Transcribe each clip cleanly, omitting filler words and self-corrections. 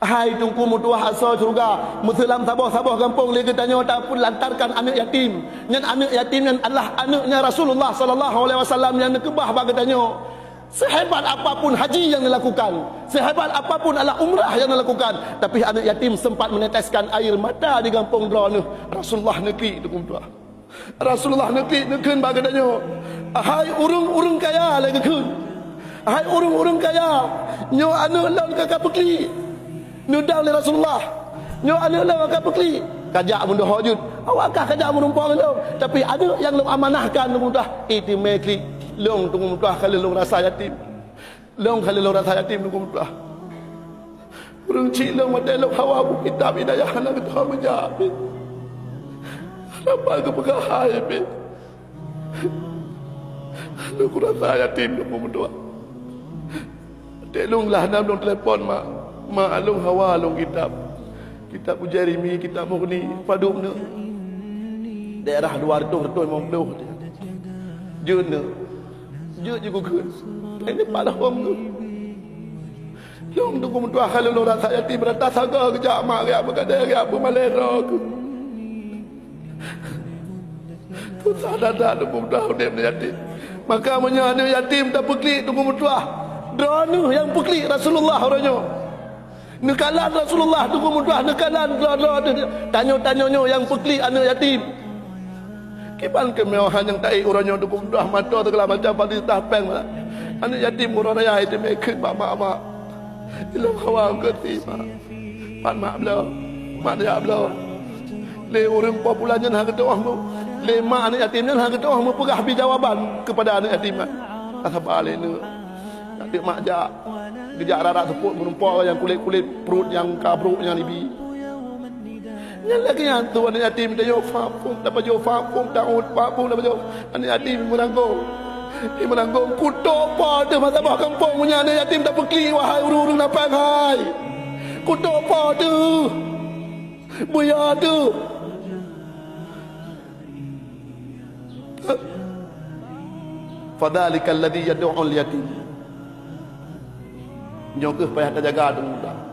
Hai tungku mutuah asal surga, Muslim sabah-sabah kampung dia tanya tak pun lantarkan anak yatim. Yang anak yatim yang adalah anaknya Rasulullah sallallahu alaihi wasallam yang nekebah bagi tanya. Sehebat apapun haji yang dilakukan, sehebat apapun adalah umrah yang dilakukan, tapi anak yatim sempat meneteskan air mata di kampung drone. Rasulullah negeri tu kumpulah. Rasulullah negeri neken bagi tanya. Hai urung-urung kaya lagi kun. Hai urung-urung kaya, nyo anak lawan kakak pekli. Nudang oleh Rasulullah. Nyo anak lawan kakak pekli. Kajak mundur hajud. Awakkah kajak menumpang lu? Tapi ada yang lu amanahkan mudah itu mekli. Long tunggu mudah kalau long rasa yatim. Long kalau long rasa yatim tunggu mudah. Urung cik long mata long hawa bu kitab hidayah nak tahu menjawab. Apa ke pegahai be? Lu rasa yatim tunggu mudah. Telung lah nam long telefon mak long hawa long kitab. Kitab Jeremy, kitab Mughni, padukna. Daerah 250 Jeuna. Je gugun. Ini palah wong tu. Long tu kum tuah kalau lo rasa yatim berata saga kejak mak dia apa kada dia apa malera ku. Tu sadada tu kum tuah dia yatim. Maka menyo anak yatim tak peklik tu kum tuah. Drone yang peklik Rasulullah orangnya. Nekalan Rasulullah tu kum tuah nekalan tanya-tanyanya yang peklik anak yatim. Kipan kemewahan yang tak orangnya dukung dah mata segala macam pada tahpeng lah. Anak yatim orang raya itu mereka mak ilang khawang kerti mak belah mak dia belah le orang populanya nak kata mu le mak anak yatimnya nak kata mu pegah bi jawaban kepada anak yatim tak balik ni nak mak jak gejak rarak seput menumpah yang kulit-kulit perut yang kabruk yang libi. Yang lagi yang tu anak yatim dia yo fapung dapat yo fapung taud fapung dapat yo anak yatim menanggung. Dia menanggung kutuk apa tu mazhabah kampung punya anak yatim tak pekli wahai urung-urung napang hai. Kutuk apa tu? Buya tu. Fadzalikal ladzi yad'ul yatim. Nyoke payah terjaga tu mudah.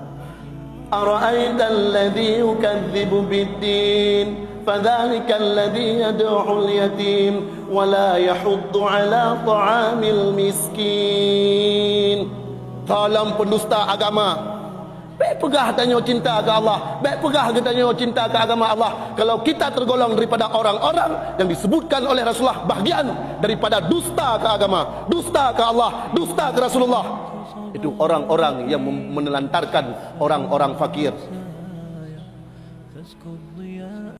أرأيت الذي يكذب بالدين فذلك الذي يدعو اليتيم ولا يحض على طعام المسكين. Dalam pendusta agama, baik pegah tanya cinta ke Allah, baik pegah tanya cinta ke agama Allah. Kalau kita tergolong daripada orang-orang yang disebutkan oleh Rasulullah bahagian daripada dusta ke agama, dusta ke Allah, dusta ke Rasulullah, itu orang-orang yang menelantarkan orang-orang fakir.